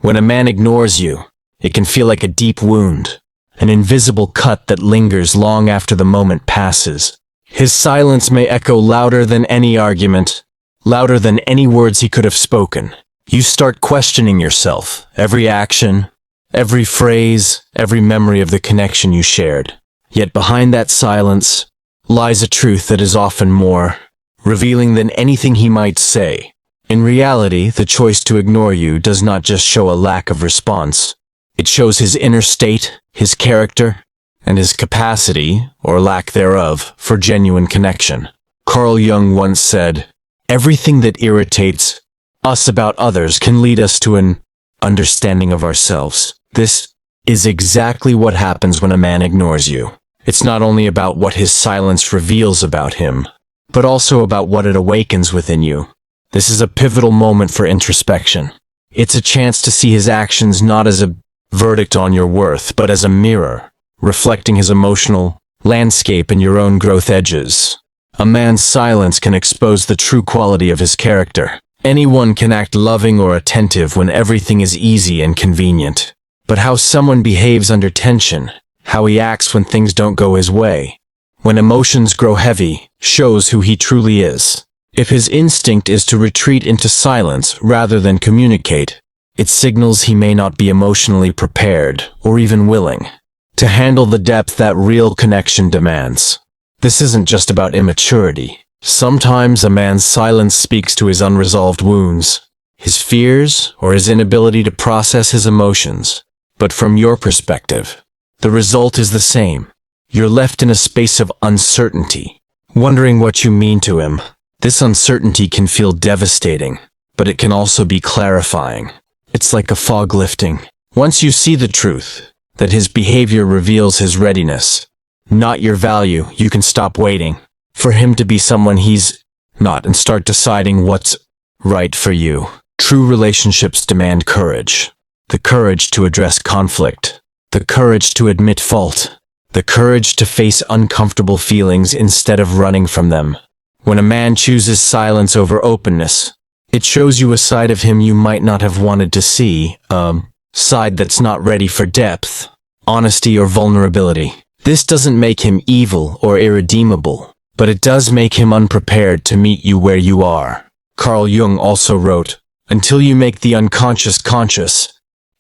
When a man ignores you, it can feel like a deep wound, an invisible cut that lingers long after the moment passes. His silence may echo louder than any argument, louder than any words he could have spoken. You start questioning yourself, every action, every phrase, every memory of the connection you shared. Yet behind that silence lies a truth that is often more revealing than anything he might say. In reality, the choice to ignore you does not just show a lack of response. It shows his inner state, his character, and his capacity, or lack thereof, for genuine connection. Carl Jung once said, "Everything that irritates us about others can lead us to an understanding of ourselves." This is exactly what happens when a man ignores you. It's not only about what his silence reveals about him, but also about what it awakens within you. This is a pivotal moment for introspection. It's a chance to see his actions not as a verdict on your worth, but as a mirror, reflecting his emotional landscape and your own growth edges. A man's silence can expose the true quality of his character. Anyone can act loving or attentive when everything is easy and convenient. But how someone behaves under tension, how he acts when things don't go his way, when emotions grow heavy, shows who he truly is. If his instinct is to retreat into silence rather than communicate, it signals he may not be emotionally prepared or even willing to handle the depth that real connection demands. This isn't just about immaturity. Sometimes a man's silence speaks to his unresolved wounds, his fears, or his inability to process his emotions. But from your perspective, the result is the same. You're left in a space of uncertainty, wondering what you mean to him. This uncertainty can feel devastating, but it can also be clarifying. It's like a fog lifting. Once you see the truth, that his behavior reveals his readiness, not your value, you can stop waiting for him to be someone he's not and start deciding what's right for you. True relationships demand courage. The courage to address conflict, the courage to admit fault, the courage to face uncomfortable feelings instead of running from them. When a man chooses silence over openness, it shows you a side of him you might not have wanted to see, a side that's not ready for depth, honesty, or vulnerability. This doesn't make him evil or irredeemable, but it does make him unprepared to meet you where you are. Carl Jung also wrote, "Until you make the unconscious conscious,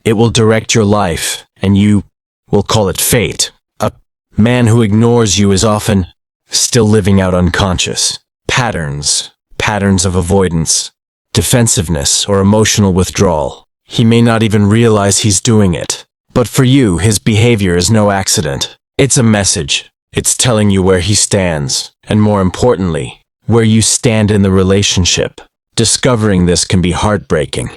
it will direct your life, and you will call it fate." A man who ignores you is often still living out unconscious patterns of avoidance, defensiveness, or emotional withdrawal. He may not even realize he's doing it. But for you, his behavior is no accident. It's a message. It's telling you where he stands, and more importantly, where you stand in the relationship. Discovering this can be heartbreaking,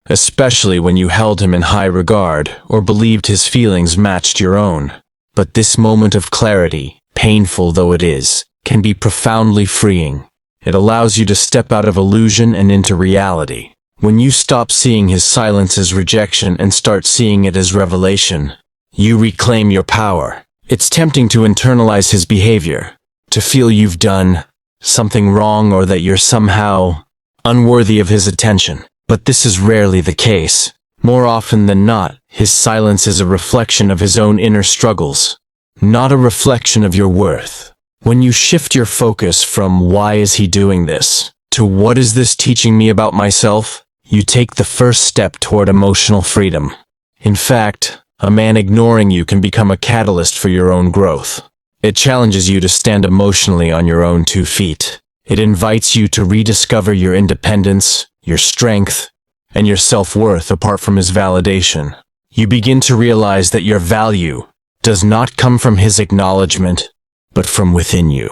especially when you held him in high regard or believed his feelings matched your own. But this moment of clarity, painful though it is, can be profoundly freeing. It allows you to step out of illusion and into reality. When you stop seeing his silence as rejection and start seeing it as revelation, you reclaim your power. It's tempting to internalize his behavior, to feel you've done something wrong or that you're somehow unworthy of his attention. But this is rarely the case. More often than not, his silence is a reflection of his own inner struggles, not a reflection of your worth. When you shift your focus from "why is he doing this" to "what is this teaching me about myself?" you take the first step toward emotional freedom. In fact, a man ignoring you can become a catalyst for your own growth. It challenges you to stand emotionally on your own 2 feet. It invites you to rediscover your independence, your strength, and your self-worth apart from his validation. You begin to realize that your value does not come from his acknowledgement, but from within you.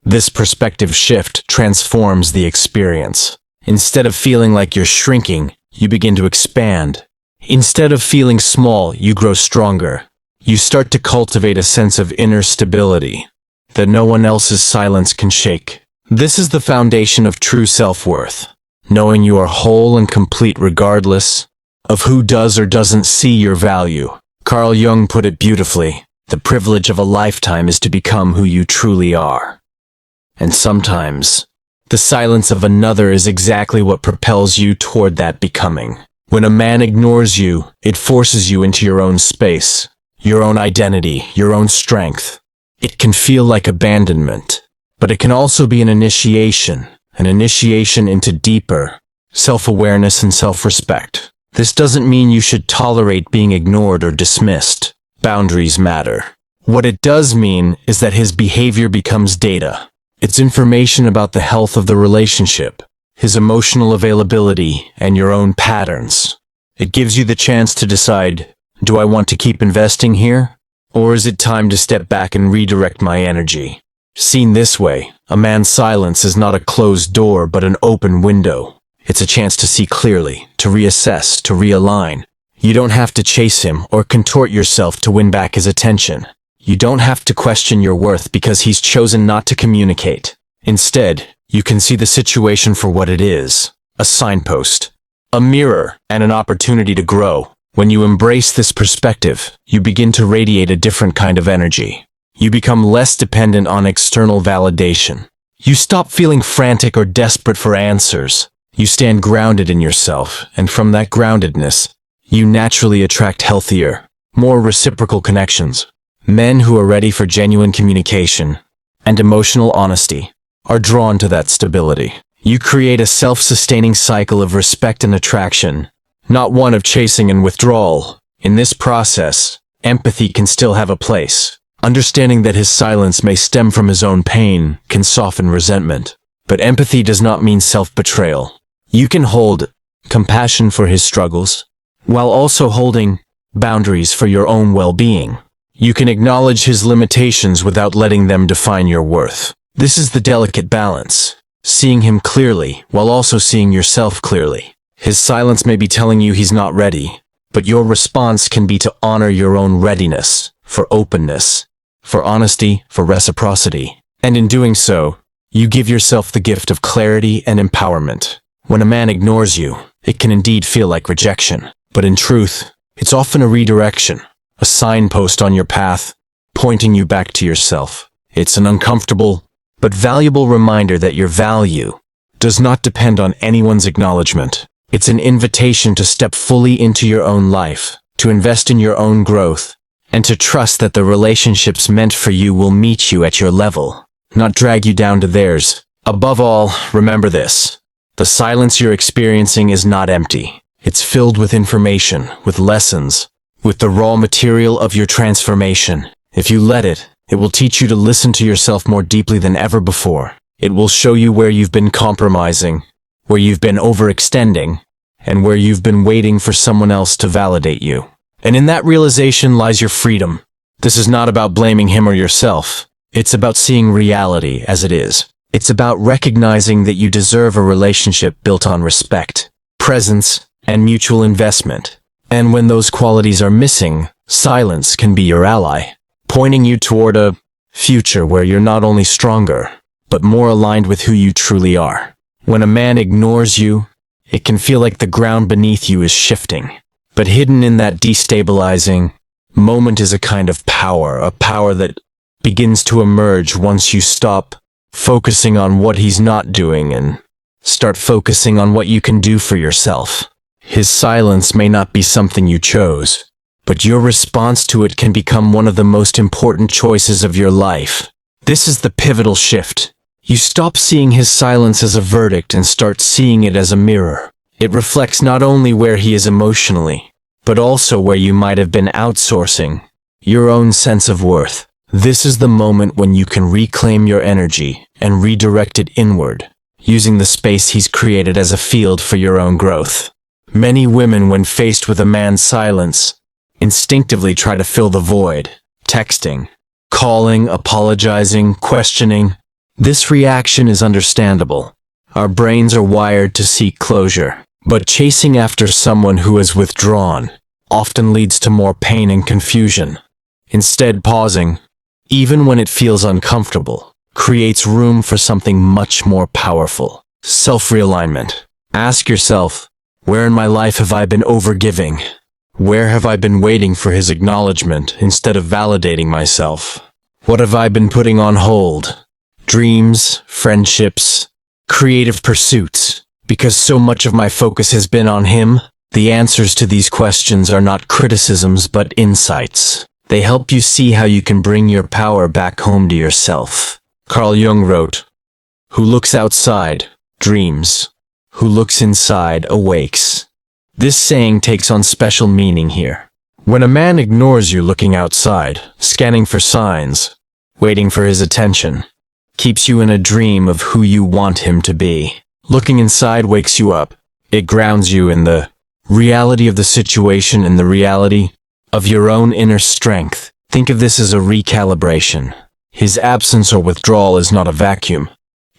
This perspective shift transforms the experience. Instead of feeling like you're shrinking, you begin to expand. Instead of feeling small, you grow stronger. You start to cultivate a sense of inner stability that no one else's silence can shake. This is the foundation of true self-worth, knowing you are whole and complete regardless of who does or doesn't see your value. Carl Jung put it beautifully. The privilege of a lifetime is to become who you truly are. And sometimes, the silence of another is exactly what propels you toward that becoming. When a man ignores you, it forces you into your own space, your own identity, your own strength. It can feel like abandonment, but it can also be an initiation into deeper self-awareness and self-respect. This doesn't mean you should tolerate being ignored or dismissed. Boundaries matter. What it does mean is that his behavior becomes data. It's information about the health of the relationship, his emotional availability, and your own patterns. It gives you the chance to decide, do I want to keep investing here? Or is it time to step back and redirect my energy? Seen this way, a man's silence is not a closed door but an open window. It's a chance to see clearly, to reassess, to realign. You don't have to chase him or contort yourself to win back his attention. You don't have to question your worth because he's chosen not to communicate. Instead, you can see the situation for what it is, a signpost, a mirror, and an opportunity to grow. When you embrace this perspective, you begin to radiate a different kind of energy. You become less dependent on external validation. You stop feeling frantic or desperate for answers. You stand grounded in yourself, and from that groundedness, you naturally attract healthier, more reciprocal connections. Men who are ready for genuine communication and emotional honesty are drawn to that stability. You create a self-sustaining cycle of respect and attraction, not one of chasing and withdrawal. In this process, empathy can still have a place. Understanding that his silence may stem from his own pain can soften resentment. But empathy does not mean self-betrayal. You can hold compassion for his struggles, while also holding boundaries for your own well-being. You can acknowledge his limitations without letting them define your worth. This is the delicate balance, seeing him clearly while also seeing yourself clearly. His silence may be telling you he's not ready, but your response can be to honor your own readiness, for openness, for honesty, for reciprocity. And in doing so, you give yourself the gift of clarity and empowerment. When a man ignores you, it can indeed feel like rejection, but in truth, it's often a redirection, a signpost on your path, pointing you back to yourself. It's an uncomfortable, but valuable reminder that your value does not depend on anyone's acknowledgement. It's an invitation to step fully into your own life, to invest in your own growth, and to trust that the relationships meant for you will meet you at your level, not drag you down to theirs. Above all, remember this. The silence you're experiencing is not empty. It's filled with information, with lessons, with the raw material of your transformation. If you let it, it will teach you to listen to yourself more deeply than ever before. It will show you where you've been compromising, where you've been overextending, and where you've been waiting for someone else to validate you. And in that realization lies your freedom. This is not about blaming him or yourself. It's about seeing reality as it is. It's about recognizing that you deserve a relationship built on respect, presence, and mutual investment. And when those qualities are missing, silence can be your ally, pointing you toward a future where you're not only stronger, but more aligned with who you truly are. When a man ignores you, it can feel like the ground beneath you is shifting. But hidden in that destabilizing moment is a kind of power, a power that begins to emerge once you stop focusing on what he's not doing and start focusing on what you can do for yourself. His silence may not be something you chose, but your response to it can become one of the most important choices of your life. This is the pivotal shift. You stop seeing his silence as a verdict and start seeing it as a mirror. It reflects not only where he is emotionally, but also where you might have been outsourcing your own sense of worth. This is the moment when you can reclaim your energy and redirect it inward, using the space he's created as a field for your own growth. Many women, when faced with a man's silence, instinctively try to fill the void, texting, calling, apologizing, questioning. This reaction is understandable. Our brains are wired to seek closure, but chasing after someone who is withdrawn often leads to more pain and confusion. Instead, pausing, even when it feels uncomfortable, creates room for something much more powerful. Self-realignment. Ask yourself, where in my life have I been overgiving? Where have I been waiting for his acknowledgement instead of validating myself? What have I been putting on hold? Dreams, friendships, creative pursuits, because so much of my focus has been on him. The answers to these questions are not criticisms but insights. They help you see how you can bring your power back home to yourself. Carl Jung wrote, "Who looks outside, dreams. Who looks inside, awakes." This saying takes on special meaning here. When a man ignores you looking outside, scanning for signs, waiting for his attention, keeps you in a dream of who you want him to be. Looking inside wakes you up. It grounds you in the reality of the situation and the reality of your own inner strength. Think of this as a recalibration. His absence or withdrawal is not a vacuum.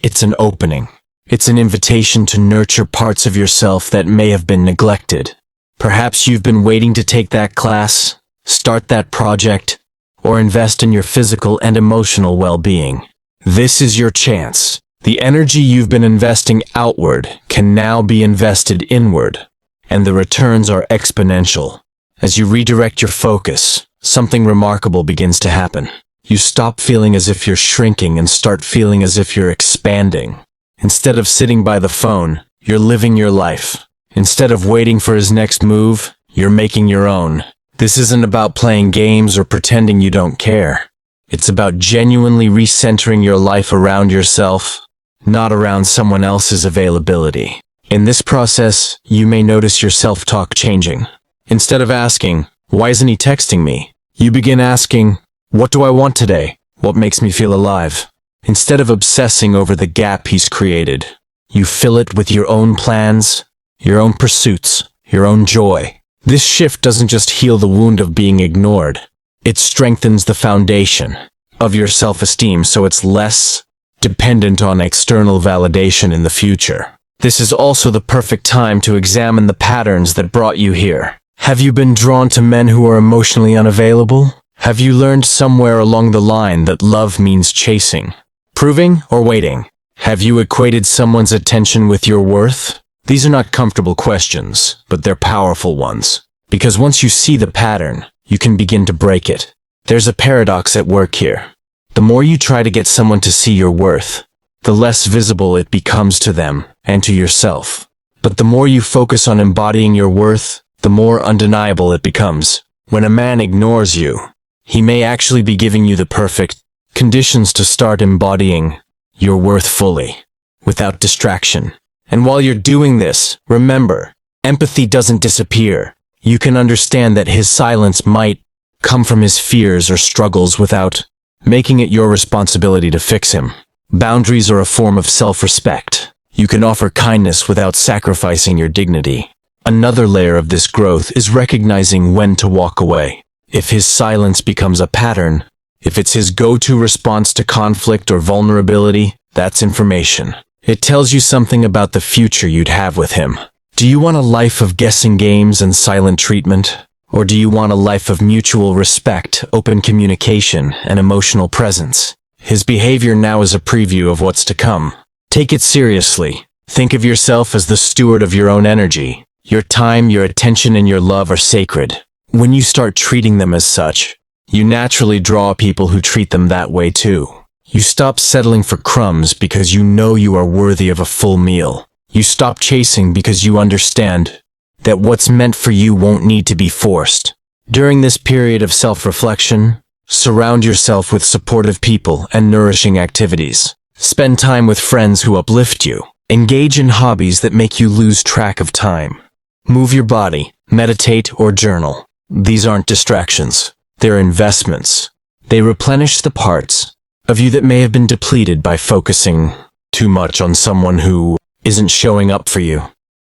It's an opening. It's an invitation to nurture parts of yourself that may have been neglected. Perhaps you've been waiting to take that class, start that project, or invest in your physical and emotional well-being. This is your chance. The energy you've been investing outward can now be invested inward, and the returns are exponential. As you redirect your focus, something remarkable begins to happen. You stop feeling as if you're shrinking and start feeling as if you're expanding. Instead of sitting by the phone, you're living your life. Instead of waiting for his next move, you're making your own. This isn't about playing games or pretending you don't care. It's about genuinely recentering your life around yourself, not around someone else's availability. In this process, you may notice your self-talk changing. Instead of asking, "Why isn't he texting me?" you begin asking, "What do I want today? What makes me feel alive?" Instead of obsessing over the gap he's created, you fill it with your own plans, your own pursuits, your own joy. This shift doesn't just heal the wound of being ignored. It strengthens the foundation of your self-esteem so it's less dependent on external validation in the future. This is also the perfect time to examine the patterns that brought you here. Have you been drawn to men who are emotionally unavailable? Have you learned somewhere along the line that love means chasing, proving, or waiting? Have you equated someone's attention with your worth? These are not comfortable questions, but they're powerful ones. Because once you see the pattern, you can begin to break it. There's a paradox at work here. The more you try to get someone to see your worth, the less visible it becomes to them and to yourself. But the more you focus on embodying your worth, the more undeniable it becomes. When a man ignores you, he may actually be giving you the perfect conditions to start embodying your worth fully, without distraction. And while you're doing this, remember, empathy doesn't disappear. You can understand that his silence might come from his fears or struggles without making it your responsibility to fix him. Boundaries are a form of self-respect. You can offer kindness without sacrificing your dignity. Another layer of this growth is recognizing when to walk away. If his silence becomes a pattern, if it's his go-to response to conflict or vulnerability, that's information. It tells you something about the future you'd have with him. Do you want a life of guessing games and silent treatment? Or do you want a life of mutual respect, open communication, and emotional presence? His behavior now is a preview of what's to come. Take it seriously. Think of yourself as the steward of your own energy. Your time, your attention, and your love are sacred. When you start treating them as such, you naturally draw people who treat them that way too. You stop settling for crumbs because you know you are worthy of a full meal. You stop chasing because you understand that what's meant for you won't need to be forced. During this period of self-reflection, surround yourself with supportive people and nourishing activities. Spend time with friends who uplift you. Engage in hobbies that make you lose track of time. Move your body, meditate, or journal. These aren't distractions. They're investments. They replenish the parts of you that may have been depleted by focusing too much on someone who isn't showing up for you.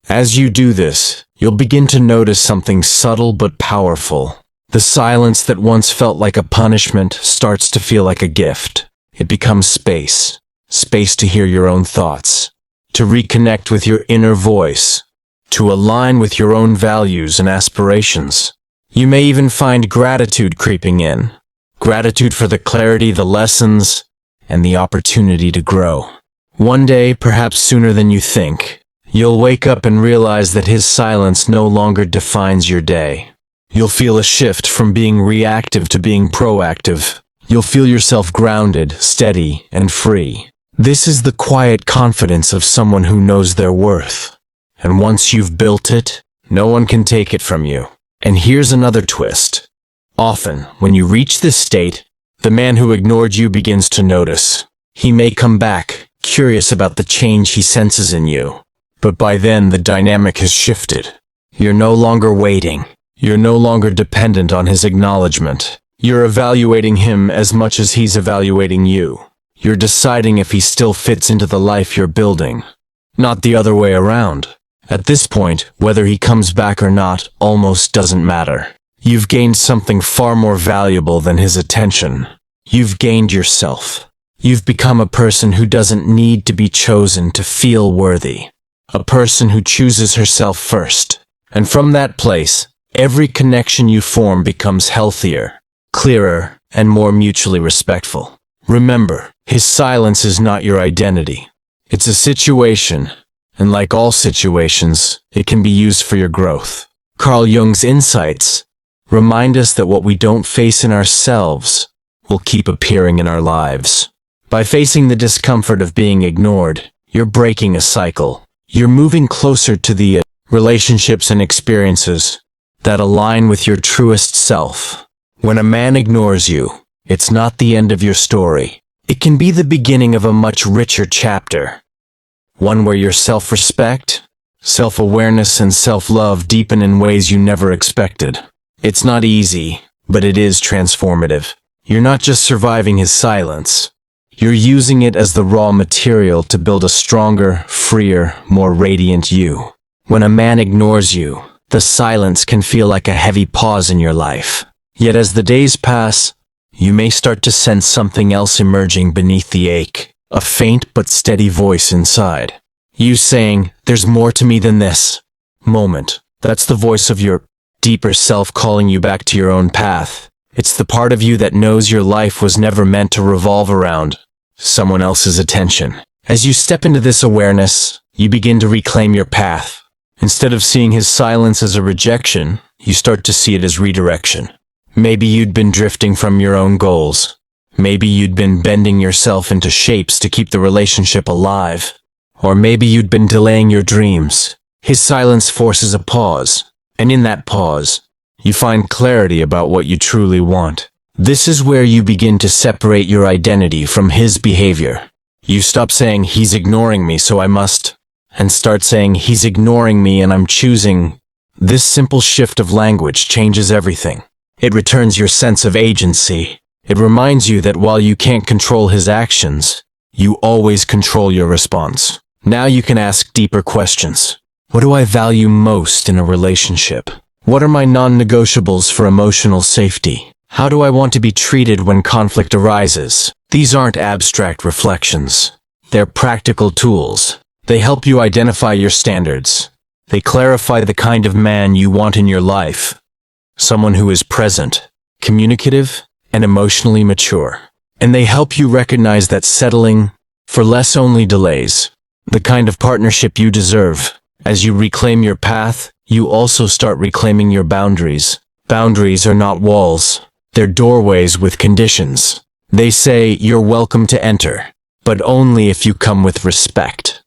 As you do this, you'll begin to notice something subtle but powerful. The silence that once felt like a punishment starts to feel like a gift. It becomes space. Space to hear your own thoughts, to reconnect with your inner voice, to align with your own values and aspirations. You may even find gratitude creeping in. Gratitude for the clarity, the lessons, and the opportunity to grow. One day, perhaps sooner than you think, you'll wake up and realize that his silence no longer defines your day. You'll feel a shift from being reactive to being proactive. You'll feel yourself grounded, steady, and free. This is the quiet confidence of someone who knows their worth. And once you've built it, No one can take it from you. And here's another twist. Often, when you reach this state, the man who ignored you begins to notice. He may come back, curious about the change he senses in you. But by then, the dynamic has shifted. You're no longer waiting. You're no longer dependent on his acknowledgement. You're evaluating him as much as he's evaluating you. You're deciding if he still fits into the life you're building, not the other way around. At this point, whether he comes back or not almost doesn't matter. You've gained something far more valuable than his attention. You've gained yourself. You've become a person who doesn't need to be chosen to feel worthy. A person who chooses herself first. And from that place, every connection you form becomes healthier, clearer, and more mutually respectful. Remember, his silence is not your identity. It's a situation, and like all situations, it can be used for your growth. Carl Jung's insights remind us that what we don't face in ourselves will keep appearing in our lives. By facing the discomfort of being ignored, you're breaking a cycle. You're moving closer to the relationships and experiences that align with your truest self. When a man ignores you, it's not the end of your story. It can be the beginning of a much richer chapter. One where your self-respect, self-awareness, and self-love deepen in ways you never expected. It's not easy, but it is transformative. You're not just surviving his silence. You're using it as the raw material to build a stronger, freer, more radiant you. When a man ignores you, the silence can feel like a heavy pause in your life. Yet as the days pass, you may start to sense something else emerging beneath the ache, a faint but steady voice inside. You saying, "There's more to me than this." Moment. That's the voice of your deeper self calling you back to your own path. It's the part of you that knows your life was never meant to revolve around someone else's attention. As you step into this awareness, you begin to reclaim your path. Instead of seeing his silence as a rejection, you start to see it as redirection. Maybe you'd been drifting from your own goals. Maybe you'd been bending yourself into shapes to keep the relationship alive. Or maybe you'd been delaying your dreams. His silence forces a pause, and in that pause, you find clarity about what you truly want. This is where you begin to separate your identity from his behavior. You stop saying, "He's ignoring me, so I must," and start saying, "He's ignoring me and I'm choosing." This simple shift of language changes everything. It returns your sense of agency. It reminds you that while you can't control his actions, you always control your response. Now you can ask deeper questions. What do I value most in a relationship? What are my non-negotiables for emotional safety? How do I want to be treated when conflict arises? These aren't abstract reflections. They're practical tools. They help you identify your standards. They clarify the kind of man you want in your life. Someone who is present, communicative, and emotionally mature. And they help you recognize that settling for less only delays the kind of partnership you deserve. As you reclaim your path, you also start reclaiming your boundaries. Boundaries are not walls. They're doorways with conditions. They say you're welcome to enter, but only if you come with respect.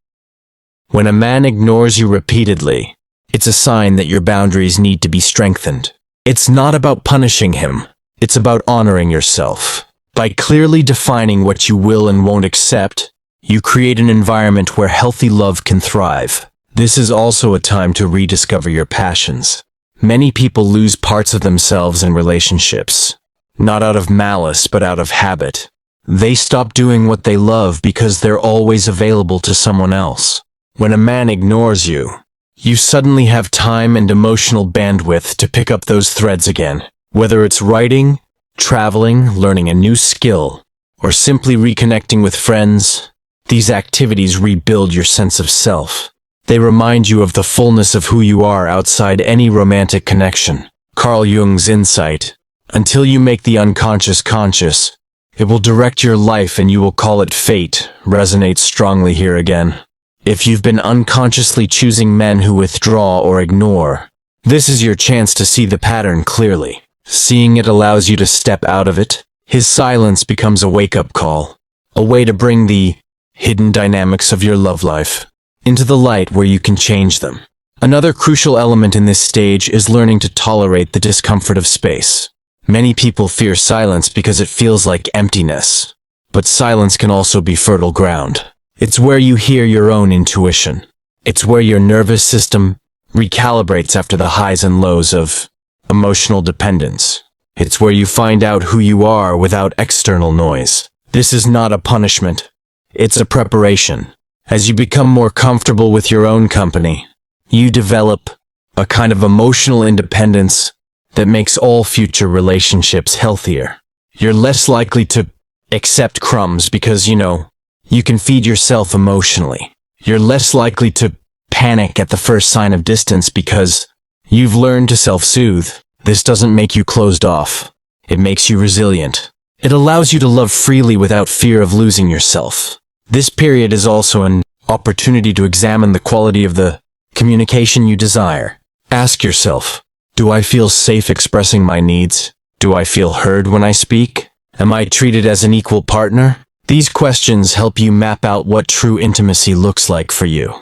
When a man ignores you repeatedly, it's a sign that your boundaries need to be strengthened. It's not about punishing him. It's about honoring yourself. By clearly defining what you will and won't accept, you create an environment where healthy love can thrive. This is also a time to rediscover your passions. Many people lose parts of themselves in relationships, not out of malice but out of habit. They stop doing what they love because they're always available to someone else. When a man ignores you, you suddenly have time and emotional bandwidth to pick up those threads again. Whether it's writing, traveling, learning a new skill, or simply reconnecting with friends, these activities rebuild your sense of self. They remind you of the fullness of who you are outside any romantic connection. Carl Jung's insight: until you make the unconscious conscious, it will direct your life and you will call it fate, resonates strongly here again. If you've been unconsciously choosing men who withdraw or ignore, this is your chance to see the pattern clearly. Seeing it allows you to step out of it. His silence becomes a wake-up call, a way to bring the hidden dynamics of your love life into the light where you can change them. Another crucial element in this stage is learning to tolerate the discomfort of space. Many people fear silence because it feels like emptiness. But silence can also be fertile ground. It's where you hear your own intuition. It's where your nervous system recalibrates after the highs and lows of emotional dependence. It's where you find out who you are without external noise. This is not a punishment. It's a preparation. As you become more comfortable with your own company, you develop a kind of emotional independence that makes all future relationships healthier. You're less likely to accept crumbs because, you can feed yourself emotionally. You're less likely to panic at the first sign of distance because you've learned to self-soothe. This doesn't make you closed off. It makes you resilient. It allows you to love freely without fear of losing yourself. This period is also an opportunity to examine the quality of the communication you desire. Ask yourself, do I feel safe expressing my needs? Do I feel heard when I speak? Am I treated as an equal partner? These questions help you map out what true intimacy looks like for you.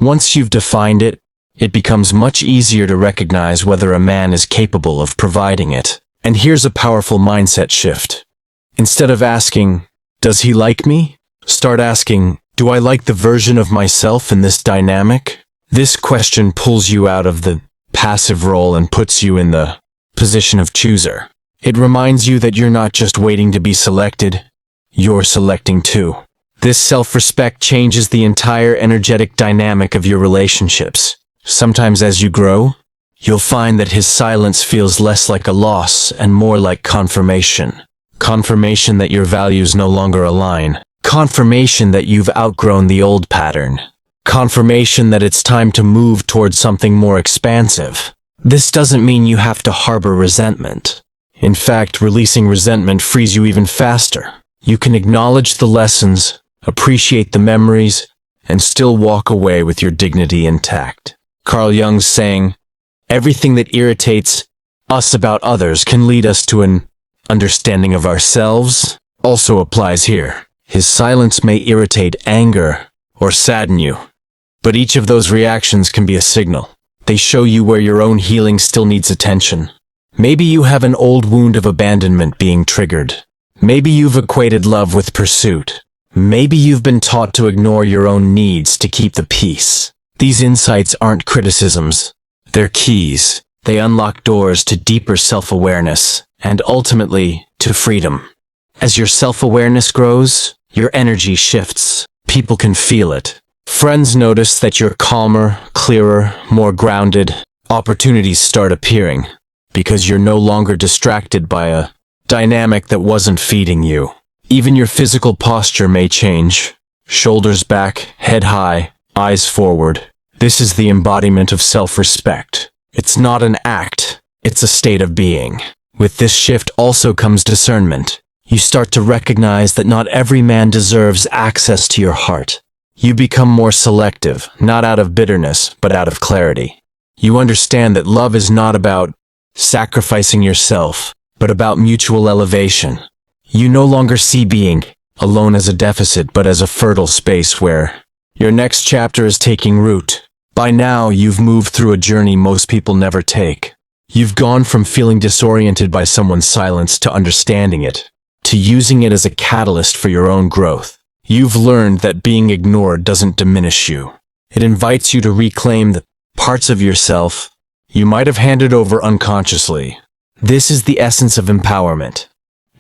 Once you've defined it, it becomes much easier to recognize whether a man is capable of providing it. And here's a powerful mindset shift. Instead of asking, does he like me? Start asking, do I like the version of myself in this dynamic? This question pulls you out of the passive role and puts you in the position of chooser. It reminds you that you're not just waiting to be selected, you're selecting too. This self-respect changes the entire energetic dynamic of your relationships. Sometimes as you grow, you'll find that his silence feels less like a loss and more like confirmation. Confirmation that your values no longer align. Confirmation that you've outgrown the old pattern. Confirmation that it's time to move towards something more expansive. This doesn't mean you have to harbor resentment. In fact, releasing resentment frees you even faster. You can acknowledge the lessons, appreciate the memories, and still walk away with your dignity intact. Carl Jung's saying, everything that irritates us about others can lead us to an understanding of ourselves, also applies here. His silence may irritate anger or sadden you, but each of those reactions can be a signal. They show you where your own healing still needs attention. Maybe you have an old wound of abandonment being triggered. Maybe you've equated love with pursuit. Maybe you've been taught to ignore your own needs to keep the peace. These insights aren't criticisms. They're keys. They unlock doors to deeper self-awareness and ultimately to freedom. As your self-awareness grows, your energy shifts. People can feel it. Friends notice that you're calmer, clearer, more grounded. Opportunities start appearing because you're no longer distracted by a dynamic that wasn't feeding you. Even your physical posture may change. Shoulders back, head high, eyes forward. This is the embodiment of self-respect. It's not an act, it's a state of being. With this shift also comes discernment. You start to recognize that not every man deserves access to your heart. You become more selective, not out of bitterness, but out of clarity. You understand that love is not about sacrificing yourself, but about mutual elevation. You no longer see being alone as a deficit, but as a fertile space where your next chapter is taking root. By now, you've moved through a journey most people never take. You've gone from feeling disoriented by someone's silence to understanding it, to using it as a catalyst for your own growth. You've learned that being ignored doesn't diminish you. It invites you to reclaim the parts of yourself you might have handed over unconsciously. This is the essence of empowerment.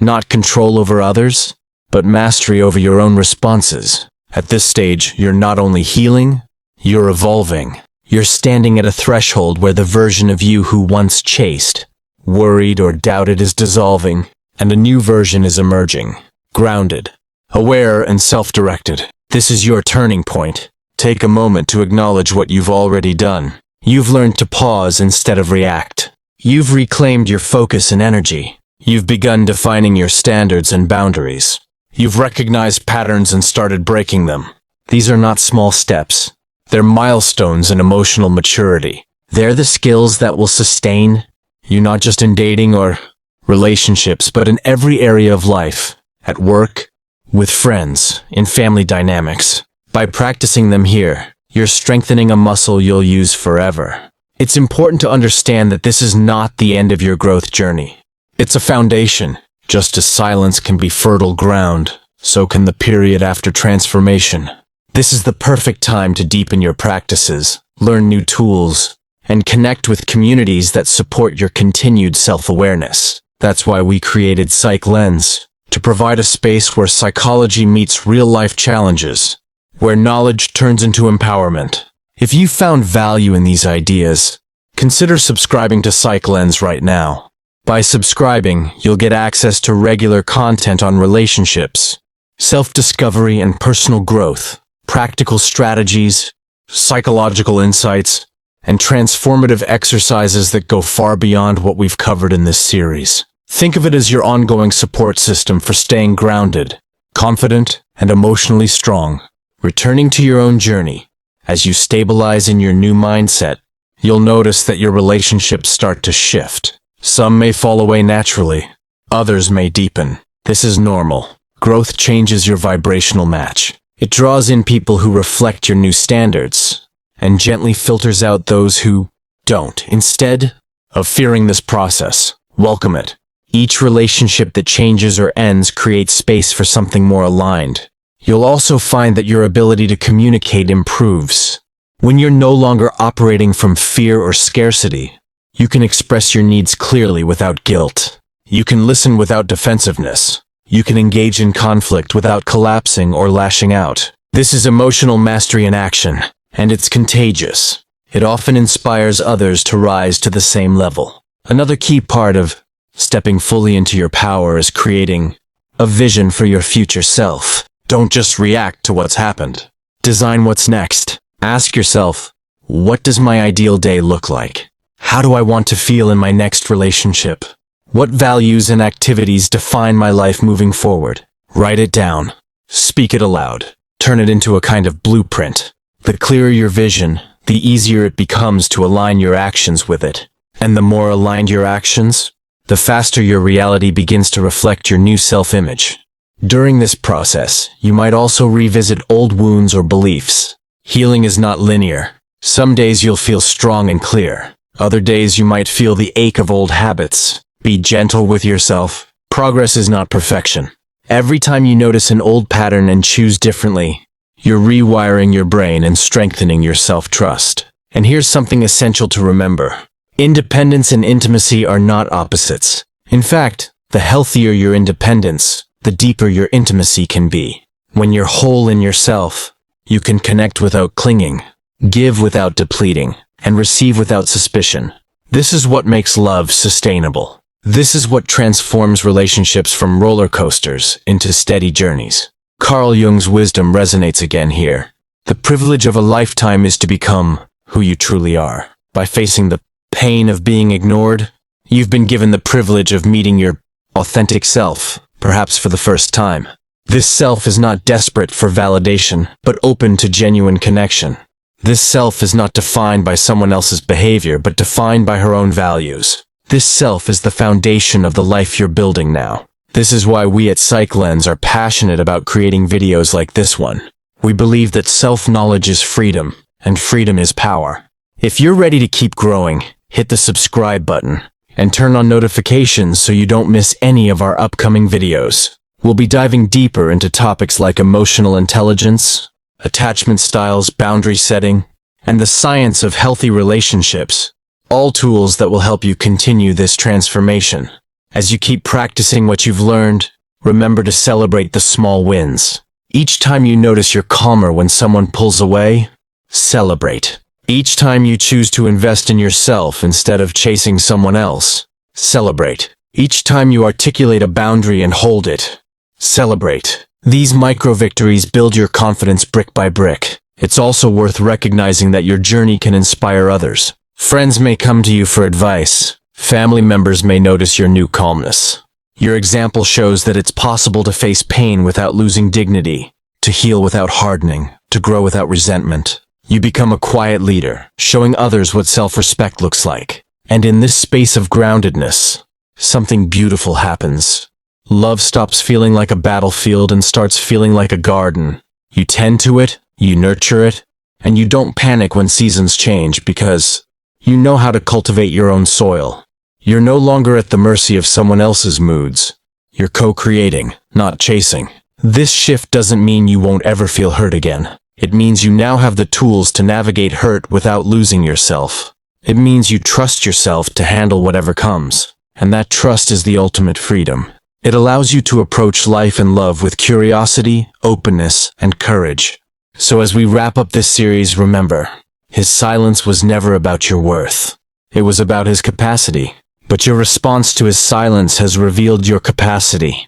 Not control over others, but mastery over your own responses. At this stage, you're not only healing, you're evolving. You're standing at a threshold where the version of you who once chased, worried, or doubted is dissolving, and a new version is emerging. Grounded, aware, and self-directed. This is your turning point. Take a moment to acknowledge what you've already done. You've learned to pause instead of react. You've reclaimed your focus and energy. You've begun defining your standards and boundaries. You've recognized patterns and started breaking them. These are not small steps. They're milestones in emotional maturity. They're the skills that will sustain you not just in dating or relationships, but in every area of life, at work, with friends, in family dynamics. By practicing them here, You're strengthening a muscle you'll use forever. It's important to understand that this is not the end of your growth journey. It's a foundation. Just as silence can be fertile ground, so can the period after transformation. This is the perfect time to deepen your practices, learn new tools, and connect with communities that support your continued self-awareness. That's why we created Psych Lens, to provide a space where psychology meets real-life challenges, where knowledge turns into empowerment. If you found value in these ideas, consider subscribing to Psych Lens right now. By subscribing, you'll get access to regular content on relationships, self-discovery and personal growth, practical strategies, psychological insights, and transformative exercises that go far beyond what we've covered in this series. Think of it as your ongoing support system for staying grounded, confident, and emotionally strong. Returning to your own journey, as you stabilize in your new mindset, you'll notice that your relationships start to shift. Some may fall away naturally, others may deepen. This is normal. Growth changes your vibrational match. It draws in people who reflect your new standards, and gently filters out those who don't. Instead of fearing this process, welcome it. Each relationship that changes or ends creates space for something more aligned. You'll also find that your ability to communicate improves. When you're no longer operating from fear or scarcity, you can express your needs clearly without guilt. You can listen without defensiveness. You can engage in conflict without collapsing or lashing out. This is emotional mastery in action, and it's contagious. It often inspires others to rise to the same level. Another key part of stepping fully into your power is creating a vision for your future self. Don't just react to what's happened. Design what's next. Ask yourself, what does my ideal day look like? How do I want to feel in my next relationship? What values and activities define my life moving forward? Write it down. Speak it aloud. Turn it into a kind of blueprint. The clearer your vision, the easier it becomes to align your actions with it. And the more aligned your actions, the faster your reality begins to reflect your new self-image. During this process, you might also revisit old wounds or beliefs. Healing is not linear. Some days you'll feel strong and clear. Other days you might feel the ache of old habits. Be gentle with yourself. Progress is not perfection. Every time you notice an old pattern and choose differently, you're rewiring your brain and strengthening your self-trust. And here's something essential to remember. Independence and intimacy are not opposites. In fact, the healthier your independence, the deeper your intimacy can be. When you're whole in yourself, you can connect without clinging, give without depleting, and receive without suspicion. This is what makes love sustainable. This is what transforms relationships from roller coasters into steady journeys. Carl Jung's wisdom resonates again here. The privilege of a lifetime is to become who you truly are. By facing the pain of being ignored, you've been given the privilege of meeting your authentic self, perhaps for the first time. This self is not desperate for validation, but open to genuine connection. This self is not defined by someone else's behavior, but defined by her own values. This self is the foundation of the life you're building now. This is why we at Psych Lens are passionate about creating videos like this one. We believe that self-knowledge is freedom, and freedom is power. If you're ready to keep growing, hit the subscribe button, and turn on notifications so you don't miss any of our upcoming videos. We'll be diving deeper into topics like emotional intelligence, attachment styles, boundary setting, and the science of healthy relationships, all tools that will help you continue this transformation. As you keep practicing what you've learned, remember to celebrate the small wins. Each time you notice you're calmer when someone pulls away, celebrate. Each time you choose to invest in yourself instead of chasing someone else, celebrate. Each time you articulate a boundary and hold it, celebrate. These micro-victories build your confidence brick by brick. It's also worth recognizing that your journey can inspire others. Friends may come to you for advice. Family members may notice your new calmness. Your example shows that it's possible to face pain without losing dignity, to heal without hardening, to grow without resentment. You become a quiet leader, showing others what self-respect looks like. And in this space of groundedness, something beautiful happens. Love stops feeling like a battlefield and starts feeling like a garden. You tend to it, you nurture it, And you don't panic when seasons change because you know how to cultivate your own soil. You're no longer at the mercy of someone else's moods. You're co-creating, not chasing. This shift doesn't mean you won't ever feel hurt again. It means you now have the tools to navigate hurt without losing yourself. It means you trust yourself to handle whatever comes. And that trust is the ultimate freedom. It allows you to approach life and love with curiosity, openness, and courage. So as we wrap up this series, remember, his silence was never about your worth. It was about his capacity. But your response to his silence has revealed your capacity.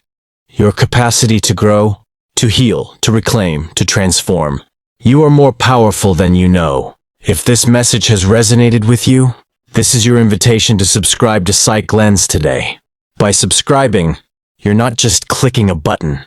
Your capacity to grow, to heal, to reclaim, to transform. You are more powerful than you know. If this message has resonated with you, this is your invitation to subscribe to Psych Lens today. By subscribing, you're not just clicking a button.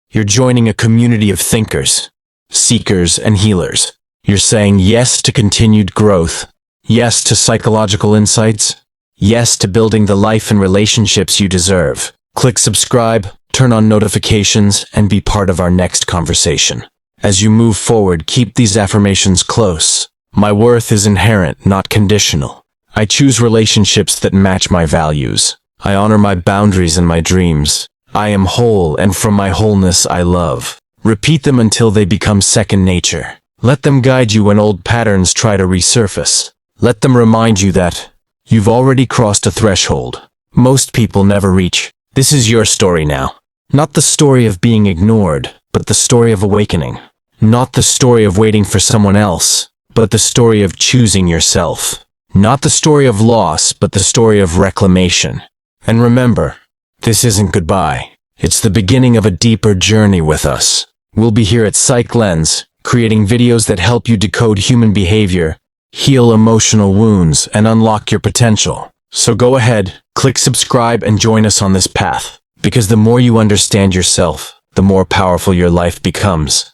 You're joining a community of thinkers, seekers, and healers. You're saying yes to continued growth, yes to psychological insights, yes to building the life and relationships you deserve. Click subscribe, turn on notifications, and be part of our next conversation. As you move forward, keep these affirmations close. My worth is inherent, not conditional. I choose relationships that match my values. I honor my boundaries and my dreams. I am whole, and from my wholeness I love. Repeat them until they become second nature. Let them guide you when old patterns try to resurface. Let them remind you that you've already crossed a threshold most people never reach. This is your story now. Not the story of being ignored, but the story of awakening. Not the story of waiting for someone else, but the story of choosing yourself. Not the story of loss, but the story of reclamation. And remember, this isn't goodbye. It's the beginning of a deeper journey with us. We'll be here at Psych Lens, creating videos that help you decode human behavior, heal emotional wounds, and unlock your potential. So go ahead, click subscribe, and join us on this path. Because the more you understand yourself, the more powerful your life becomes.